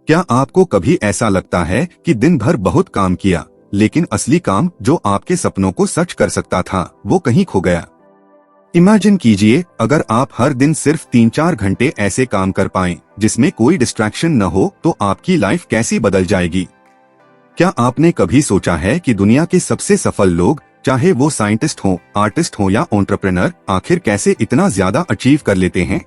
क्या आपको कभी ऐसा लगता है कि दिन भर बहुत काम किया, लेकिन असली काम जो आपके सपनों को सच कर सकता था वो कहीं खो गया? इमेजिन कीजिए अगर आप हर दिन सिर्फ 3-4 घंटे ऐसे काम कर पाएं जिसमें कोई डिस्ट्रैक्शन न हो तो आपकी लाइफ कैसी बदल जाएगी। क्या आपने कभी सोचा है कि दुनिया के सबसे सफल लोग, चाहे वो साइंटिस्ट हो, आर्टिस्ट हो या एंटरप्रेन्योर, आखिर कैसे इतना ज्यादा अचीव कर लेते हैं?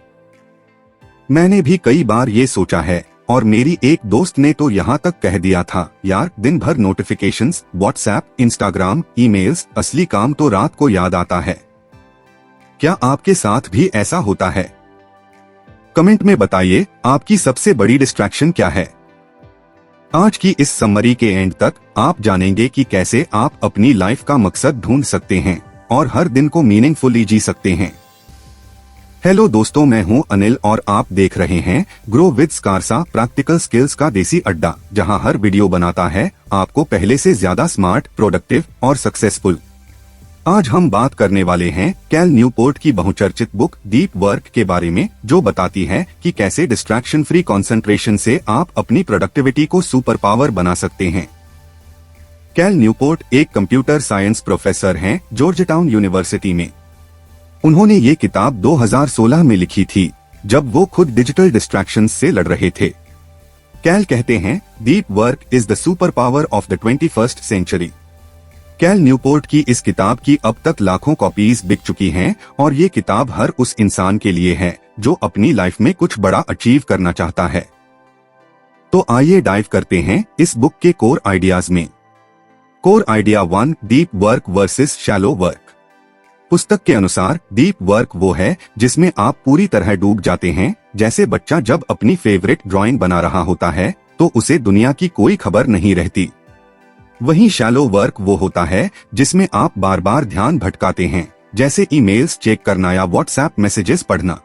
मैंने भी कई बार ये सोचा है और मेरी एक दोस्त ने तो यहाँ तक कह दिया था, यार दिन भर नोटिफिकेशंस, व्हाट्सएप, इंस्टाग्राम, ईमेल्स, असली काम तो रात को याद आता है। क्या आपके साथ भी ऐसा होता है? कमेंट में बताइए आपकी सबसे बड़ी डिस्ट्रैक्शन क्या है। आज की इस समरी के एंड तक आप जानेंगे कि कैसे आप अपनी लाइफ का मकसद ढूंढ सकते हैं और हर दिन को मीनिंगफुली जी सकते हैं। हेलो दोस्तों, मैं हूं अनिल और आप देख रहे हैं ग्रो विद स्कारसा, प्रैक्टिकल स्किल्स का देसी अड्डा, जहां हर वीडियो बनाता है आपको पहले से ज्यादा स्मार्ट, प्रोडक्टिव और सक्सेसफुल। आज हम बात करने वाले हैं कैल न्यूपोर्ट की बहुचर्चित बुक डीप वर्क के बारे में, जो बताती है कि कैसे डिस्ट्रैक्शन फ्री कंसंट्रेशन से आप अपनी प्रोडक्टिविटी को सुपर पावर बना सकते हैं। कैल न्यूपोर्ट एक कंप्यूटर साइंस प्रोफेसर हैं जॉर्जटाउन यूनिवर्सिटी में। उन्होंने ये किताब 2016 में लिखी थी, जब वो खुद डिजिटल डिस्ट्रैक्शंस से लड़ रहे थे। कैल कहते हैं, deep work is the super power of the 21st century. Cal Newport की इस किताब की अब तक लाखों कॉपीज बिक चुकी हैं और ये किताब हर उस इंसान के लिए है जो अपनी लाइफ में कुछ बड़ा अचीव करना चाहता है। तो आइए डाइव करते हैं इस बुक के कोर आइडियाज में। Core idea 1, deep work versus shallow work. पुस्तक के अनुसार डीप वर्क वो है जिसमें आप पूरी तरह डूब जाते हैं, जैसे बच्चा जब अपनी फेवरेट ड्राइंग बना रहा होता है तो उसे दुनिया की कोई खबर नहीं रहती। वहीं शैलो वर्क वो होता है जिसमें आप बार बार ध्यान भटकाते हैं, जैसे ईमेल्स चेक करना या व्हाट्सएप मैसेजेस पढ़ना।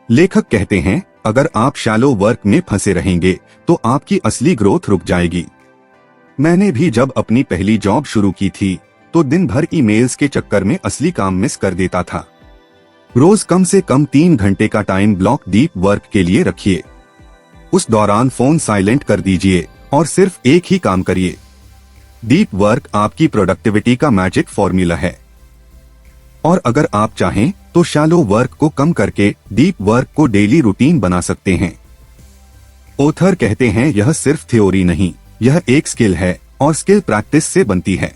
लेखक कहते हैं, अगर आप शैलो वर्क में फंसे रहेंगे तो आपकी असली ग्रोथ रुक जाएगी। मैंने भी जब अपनी पहली जॉब शुरू की थी तो दिन भर ईमेल्स के चक्कर में असली काम मिस कर देता था। रोज कम से कम 3 घंटे का टाइम ब्लॉक डीप वर्क के लिए रखिए। उस दौरान फोन साइलेंट कर दीजिए और सिर्फ एक ही काम करिए। डीप वर्क आपकी प्रोडक्टिविटी का मैजिक फॉर्मूला है। और अगर आप चाहें तो शैलो वर्क को कम करके डीप वर्क को डेली रूटीन बना सकते हैं। ऑथर कहते हैं, यह सिर्फ थ्योरी नहीं, यह एक स्किल है और स्किल प्रैक्टिस से बनती है।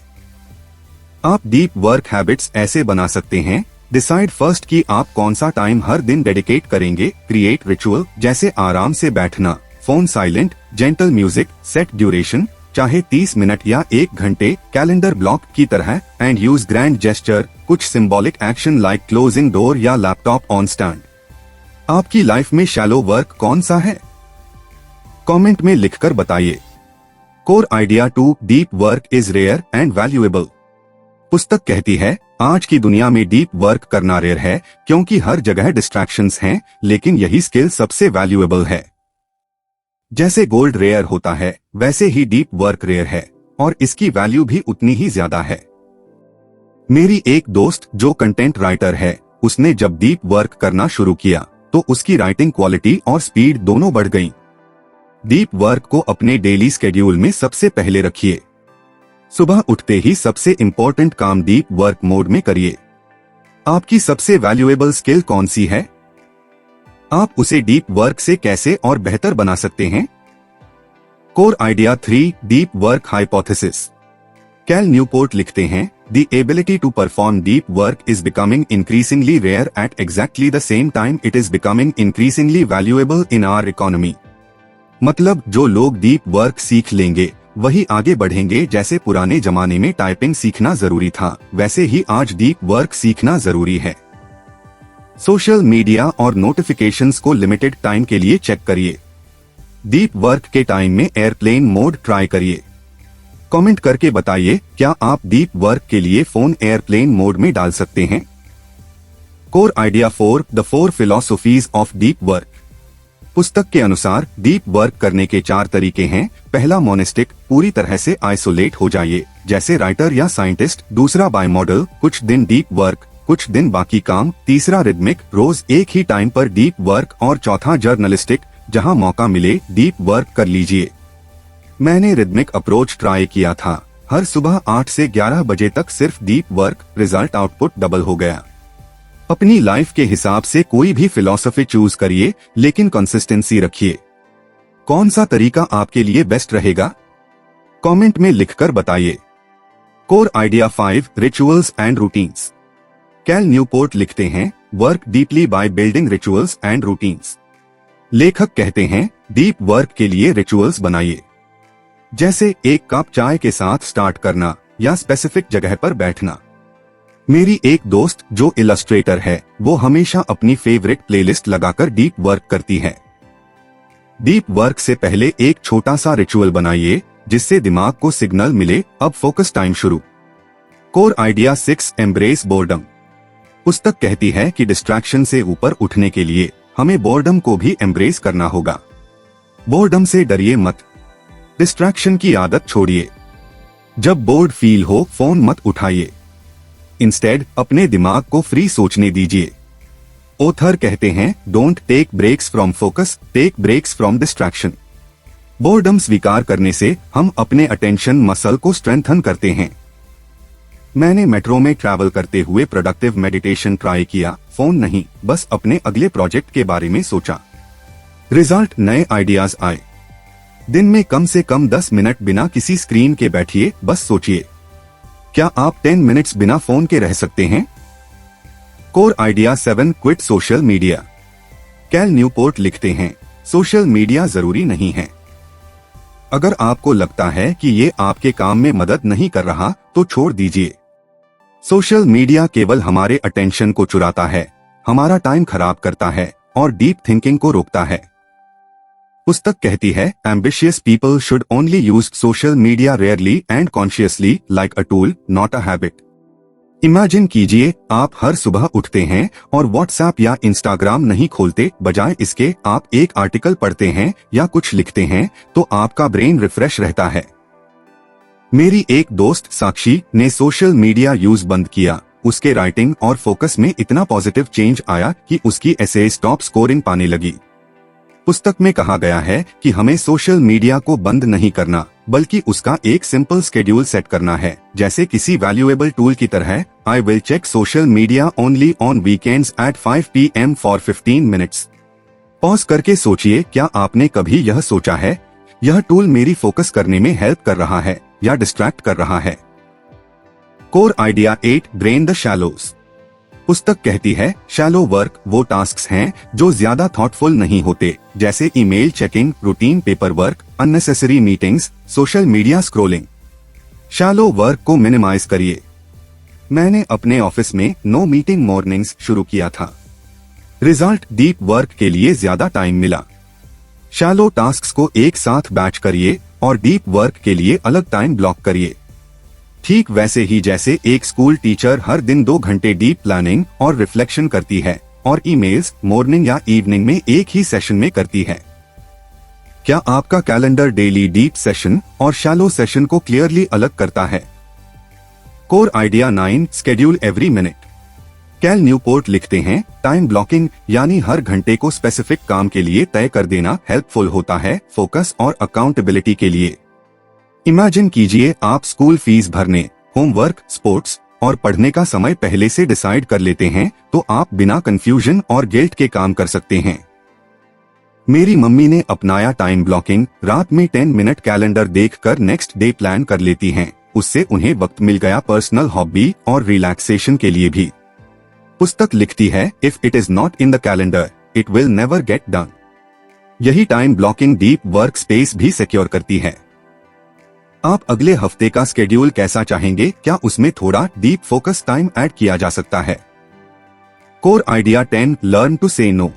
आप डीप वर्क हैबिट्स ऐसे बना सकते हैं, डिसाइड फर्स्ट कि आप कौन सा टाइम हर दिन डेडिकेट करेंगे। क्रिएट रिचुअल, जैसे आराम से बैठना, phone silent, gentle music. Set duration, चाहे 30 मिनट या 1 घंटे, कैलेंडर ब्लॉक की तरह। एंड यूज ग्रैंड जेस्चर, कुछ symbolic action like closing door या लैपटॉप ऑन स्टैंड। आपकी लाइफ में शैलो वर्क कौन सा है? कमेंट में लिखकर बताइए। Core idea 2, deep work is rare and valuable. पुस्तक कहती है, आज की दुनिया में डीप वर्क करना रेयर है क्योंकि हर जगह डिस्ट्रैक्शंस हैं, लेकिन यही स्किल सबसे वैल्यूएबल है। जैसे गोल्ड रेयर होता है वैसे ही डीप वर्क रेयर है और इसकी वैल्यू भी उतनी ही ज्यादा है। मेरी एक दोस्त जो कंटेंट राइटर है, उसने जब डीप वर्क करना शुरू किया तो उसकी राइटिंग क्वालिटी और स्पीड दोनों बढ़ गई। डीप वर्क को अपने डेली स्केड्यूल में सबसे पहले रखिए। सुबह उठते ही सबसे इम्पोर्टेंट काम डीप वर्क मोड में करिए। आपकी सबसे वैल्यूएबल स्किल कौन सी है? आप उसे डीप वर्क से कैसे और बेहतर बना सकते हैं? Core idea 3, deep work hypothesis. Cal Newport लिखते हैं, the ability to perform deep work is becoming increasingly rare at exactly the same time it is becoming increasingly valuable in our economy. मतलब जो लोग डीप वर्क सीख लेंगे वही आगे बढ़ेंगे। जैसे पुराने जमाने में टाइपिंग सीखना जरूरी था, वैसे ही आज डीप वर्क सीखना जरूरी है। सोशल मीडिया और नोटिफिकेशंस को लिमिटेड टाइम के लिए चेक करिए। डीप वर्क के टाइम में एयरप्लेन मोड ट्राई करिए। कमेंट करके बताइए, क्या आप डीप वर्क के लिए फोन एयरप्लेन मोड में डाल सकते हैं? Core idea 4, the 4 philosophies of deep work. पुस्तक के अनुसार डीप वर्क करने के 4 तरीके हैं। पहला, मोनेस्टिक, पूरी तरह से आइसोलेट हो जाइए, जैसे राइटर या साइंटिस्ट। दूसरा, बाय मॉडल, कुछ दिन डीप वर्क, कुछ दिन बाकी काम। तीसरा, रिदमिक, रोज एक ही टाइम पर डीप वर्क। और चौथा, जर्नलिस्टिक, जहां मौका मिले डीप वर्क कर लीजिए। मैंने रिदमिक अप्रोच ट्राई किया था। हर सुबह 8 से 11 बजे तक सिर्फ deep work, result output double हो गया। अपनी लाइफ के हिसाब से कोई भी फिलॉसफी चूज करिए, लेकिन कंसिस्टेंसी रखिए। कौन सा तरीका आपके लिए बेस्ट रहेगा? कमेंट में लिखकर बताइए। Core idea 5 rituals and routines. Cal Newport लिखते हैं, work deeply by building rituals and routines. लेखक कहते हैं, डीप वर्क के लिए रिचुअल्स बनाइए, जैसे एक कप चाय के साथ स्टार्ट करना या स्पेसिफिक जगह पर बैठना। मेरी एक दोस्त जो इलस्ट्रेटर है, वो हमेशा अपनी फेवरेट प्लेलिस्ट लगाकर डीप वर्क करती है। डीप वर्क से पहले एक छोटा सा रिचुअल बनाइए, जिससे दिमाग को सिग्नल मिले अब फोकस टाइम शुरू। Core idea 6 embrace boredom. पुस्तक कहती है कि डिस्ट्रैक्शन से ऊपर उठने के लिए हमें बोर्डम को भी एम्ब्रेस करना होगा। बोर्डम से डरिए मत, डिस्ट्रैक्शन की आदत छोड़िए। जब बोर्ड फील हो, फोन मत उठाइए, इंस्टेड अपने दिमाग को फ्री सोचने दीजिए। ऑथर कहते हैं, don't take breaks from focus, take breaks from distraction. Boredom स्वीकार करने से हम अपने अटेंशन मसल को स्ट्रेंथन करते हैं। मैंने मेट्रो में ट्रैवल करते हुए प्रोडक्टिव मेडिटेशन ट्राई किया। फोन नहीं, बस अपने अगले प्रोजेक्ट के बारे में सोचा। रिजल्ट, नए आइडियाज आए। दिन में कम से कम 10 मिनट बिना किसी स्क्रीन के बैठिए, बस सोचिए, क्या आप 10 मिनट्स बिना फोन के रह सकते हैं? Core idea 7 quit social media. Cal Newport लिखते हैं, सोशल मीडिया जरूरी नहीं है। अगर आपको लगता है कि ये आपके काम में मदद नहीं कर रहा, तो छोड़ दीजिए। सोशल मीडिया केवल हमारे अटेंशन को चुराता है, हमारा टाइम खराब करता है और डीप थिंकिंग को रोकता है। पुस्तक कहती है, ambitious people should only use social media rarely and consciously, like a tool not a habit. Imagine कीजिए, आप हर सुबह उठते हैं और व्हाट्सएप या इंस्टाग्राम नहीं खोलते, बजाय इसके आप एक आर्टिकल पढ़ते हैं या कुछ लिखते हैं, तो आपका ब्रेन रिफ्रेश रहता है। मेरी एक दोस्त साक्षी ने सोशल मीडिया यूज बंद किया। उसके राइटिंग और फोकस में इतना पॉजिटिव चेंज आया कि उसकी एसेज टॉप स्कोरिंग पाने लगी। पुस्तक में कहा गया है कि हमें सोशल मीडिया को बंद नहीं करना, बल्कि उसका एक सिंपल शेड्यूल सेट करना है, जैसे किसी वैल्यूएबल टूल की तरह। I will check social media only on weekends at 5 PM for 15 minutes. Pause करके सोचिए, क्या आपने कभी यह सोचा है, यह टूल मेरी फोकस करने में हेल्प कर रहा है या डिस्ट्रैक्ट कर रहा है? Core idea 8 drain the shallows. पुस्तक कहती है, शैलो वर्क वो टास्क्स हैं जो ज्यादा थॉटफुल नहीं होते, जैसे email checking, routine paper work, unnecessary meetings, social media scrolling. Shallow work को मिनिमाइज करिए। मैंने अपने ऑफिस में नो मीटिंग मॉर्निंग्स शुरू किया था। रिजल्ट, डीप वर्क के लिए ज्यादा टाइम मिला। शैलो टास्क्स को एक साथ बैच करिए और डीप वर्क के लिए अलग टाइम ब्लॉक करिए। ठीक वैसे ही जैसे एक स्कूल टीचर हर दिन 2 घंटे डीप प्लानिंग और रिफ्लेक्शन करती है और ईमेल्स मॉर्निंग या इवनिंग में एक ही सेशन में करती है। क्या आपका कैलेंडर डेली डीप सेशन और शैलो सेशन को क्लियरली अलग करता है? Core idea 9 schedule every minute. Cal Newport लिखते हैं, टाइम ब्लॉकिंग यानी हर घंटे को स्पेसिफिक काम के लिए तय कर देना हेल्पफुल होता है, फोकस और अकाउंटेबिलिटी के लिए। इमेजिन कीजिए, आप स्कूल फीस भरने, होमवर्क, स्पोर्ट्स और पढ़ने का समय पहले से डिसाइड कर लेते हैं, तो आप बिना कंफ्यूजन और गिल्ट के काम कर सकते हैं। मेरी मम्मी ने अपनाया टाइम ब्लॉकिंग। रात में 10 मिनट कैलेंडर देखकर नेक्स्ट डे प्लान कर लेती हैं। उससे उन्हें वक्त मिल गया पर्सनल हॉबी और रिलैक्सेशन के लिए भी। पुस्तक लिखती है, if it is not in the calendar, it will never get done. यही time blocking deep work space भी सिक्योर करती है। आप अगले हफ्ते का स्केड्यूल कैसा चाहेंगे? क्या उसमें थोड़ा डीप फोकस टाइम ऐड किया जा सकता है? कोर आइडिया 10 लर्न टू से नो।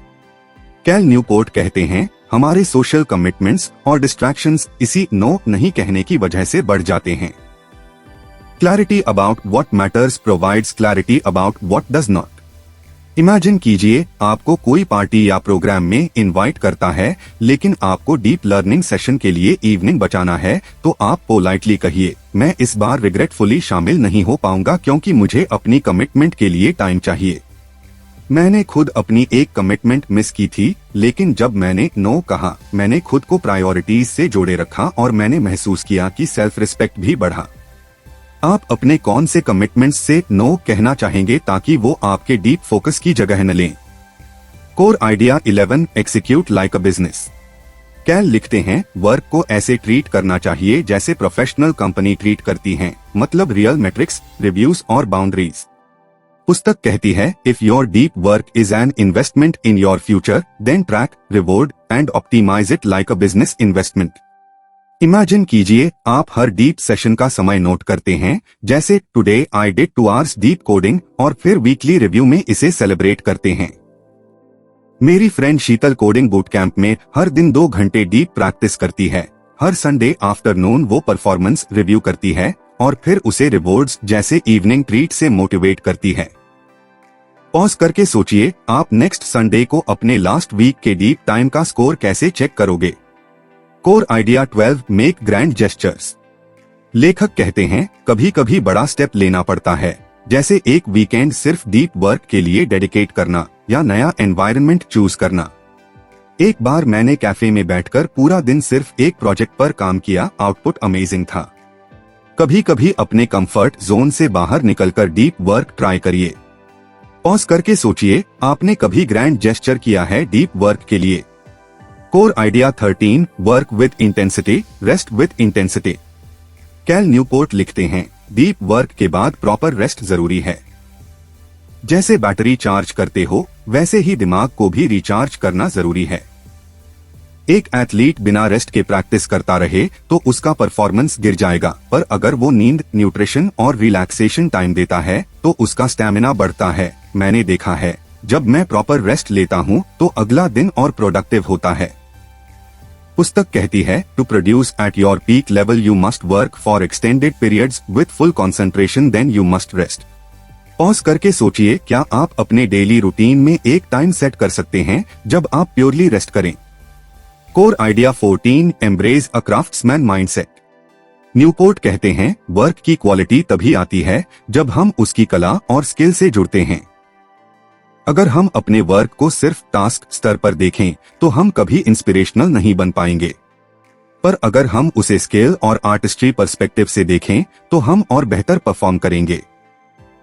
कैल न्यूपोर्ट कहते हैं, हमारे सोशल कमिटमेंट्स और डिस्ट्रैक्शंस इसी नो नहीं कहने की वजह से बढ़ जाते हैं। Clarity about what matters provides clarity about what does not. Imagine कीजिए, आपको कोई पार्टी या प्रोग्राम में इनवाइट करता है, लेकिन आपको डीप लर्निंग सेशन के लिए इवनिंग बचाना है, तो आप पोलाइटली कहिए, मैं इस बार रिग्रेटफुली शामिल नहीं हो पाऊंगा क्योंकि मुझे अपनी कमिटमेंट के लिए टाइम चाहिए। मैंने खुद अपनी एक कमिटमेंट मिस की थी, लेकिन जब मैंने नो कहा, मैंने खुद को प्रायोरिटीज से जोड़े रखा और मैंने महसूस किया कि सेल्फ रिस्पेक्ट भी बढ़ा। आप अपने कौन से कमिटमेंट्स से नो कहना चाहेंगे ताकि वो आपके डीप फोकस की जगह न लें? Core idea 11, execute like a business. Cal लिखते हैं, वर्क को ऐसे ट्रीट करना चाहिए जैसे प्रोफेशनल कंपनी ट्रीट करती हैं, मतलब रियल मेट्रिक्स, रिव्यूज और बाउंड्रीज। पुस्तक कहती है, if your deep work is an investment in your future, then track, reward and optimise it like a business investment. Imagine कीजिए, आप हर डीप सेशन का समय नोट करते हैं, जैसे today I did 2 hours deep coding, और फिर वीकली रिव्यू में इसे सेलिब्रेट करते हैं। मेरी फ्रेंड शीतल कोडिंग बूट कैंप में हर दिन 2 घंटे डीप प्रैक्टिस करती है। हर संडे आफ्टरनून वो परफॉर्मेंस रिव्यू करती है और फिर उसे रिवॉर्ड्स जैसे इवनिंग ट्रीट से मोटिवेट करती है। पॉज करके सोचिए, आप नेक्स्ट संडे को अपने लास्ट वीक के डीप टाइम का स्कोर कैसे चेक करोगे? Core idea 12, make grand gestures. लेखक कहते हैं, कभी कभी बड़ा स्टेप लेना पड़ता है, जैसे एक वीकेंड सिर्फ डीप वर्क के लिए डेडिकेट करना या नया एनवायरनमेंट चूज करना। एक बार मैंने कैफे में बैठकर पूरा दिन सिर्फ एक प्रोजेक्ट पर काम किया, आउटपुट अमेजिंग था। कभी कभी अपने कंफर्ट जोन से बाहर निकलकर डीप वर्क ट्राई करिए। पॉज करके सोचिए, आपने कभी ग्रैंड जेस्चर किया है डीप वर्क के लिए? Core idea 13, work with intensity, rest with intensity. Cal Newport लिखते हैं, डीप वर्क के बाद प्रॉपर रेस्ट जरूरी है। जैसे बैटरी चार्ज करते हो, वैसे ही दिमाग को भी रिचार्ज करना जरूरी है। एक एथलीट बिना रेस्ट के प्रैक्टिस करता रहे तो उसका परफॉर्मेंस गिर जाएगा, पर अगर वो नींद, न्यूट्रिशन और रिलैक्सेशन टाइम देता है तो उसका स्टैमिना बढ़ता है। मैंने देखा है, जब मैं प्रॉपर रेस्ट लेता हूँ तो अगला दिन और प्रोडक्टिव होता है। पुस्तक कहती है, to produce at your peak level you must work for extended periods with full concentration, then you must rest. Pause करके सोचिए, क्या आप अपने डेली रूटीन में एक टाइम सेट कर सकते हैं जब आप प्योरली रेस्ट करें? कोर आइडिया 14, एम्ब्रेस अ क्राफ्ट्समैन माइंडसेट। न्यूपोर्ट कहते हैं, वर्क की क्वालिटी तभी आती है जब हम उसकी कला और स्किल से जुड़ते हैं। अगर हम अपने वर्क को सिर्फ टास्क स्तर पर देखें तो हम कभी इंस्पिरेशनल नहीं बन पाएंगे, पर अगर हम उसे स्किल और आर्टिस्ट्री पर्सपेक्टिव से देखें तो हम और बेहतर परफॉर्म करेंगे।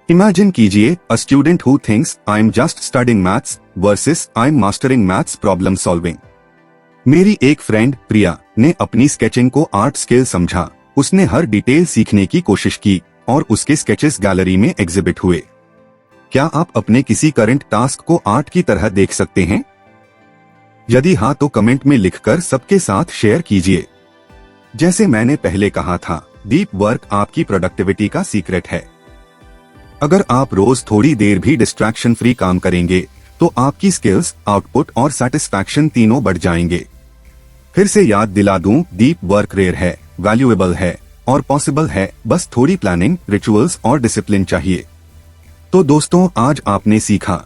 इमेजिन कीजिए, a student who thinks I am just studying maths versus I am mastering maths problem solving. मेरी एक फ्रेंड प्रिया ने अपनी स्केचिंग को आर्ट स्किल समझा। उसने हर डिटेल सीखने की कोशिश की और उसके स्केचेस गैलरी में एग्जिबिट हुए। क्या आप अपने किसी करंट टास्क को आर्ट की तरह देख सकते हैं? यदि हाँ तो कमेंट में लिखकर सबके साथ शेयर कीजिए। जैसे मैंने पहले कहा था, डीप वर्क आपकी प्रोडक्टिविटी का सीक्रेट है। अगर आप रोज थोड़ी देर भी डिस्ट्रैक्शन फ्री काम करेंगे तो आपकी स्किल्स, आउटपुट और सेटिस्फैक्शन तीनों बढ़ जाएंगे। फिर से याद दिला दूं, डीप वर्क रेयर है, वैल्यूएबल है और पॉसिबल है, बस थोड़ी प्लानिंग, रिचुअल्स और डिसिप्लिन चाहिए। तो दोस्तों, आज आपने सीखा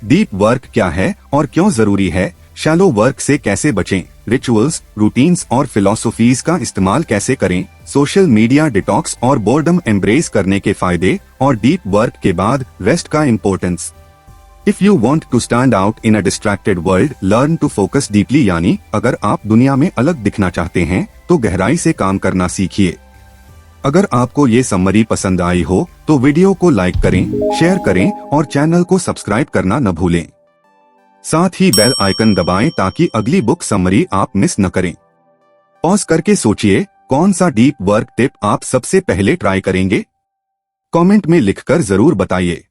डीप वर्क क्या है और क्यों जरूरी है, शैलो वर्क से कैसे बचें, रिचुअल्स, रूटीन्स और फिलॉसफीज का इस्तेमाल कैसे करें, सोशल मीडिया डिटॉक्स और बोर्डम एम्ब्रेस करने के फायदे और डीप वर्क के बाद रेस्ट का importance. If you want to stand out in a distracted world, learn to focus deeply, यानी अगर आप दुनिया में अलग दिखना चाहते हैं तो गहराई से काम करना सीखिए। अगर आपको ये समरी पसंद आई हो तो वीडियो को लाइक करें, शेयर करें और चैनल को सब्सक्राइब करना न भूलें। साथ ही बेल आइकन दबाएं ताकि अगली बुक समरी आप मिस न करें। पॉज करके सोचिए, कौन सा डीप वर्क टिप आप सबसे पहले ट्राई करेंगे? कमेंट में लिखकर जरूर बताइए।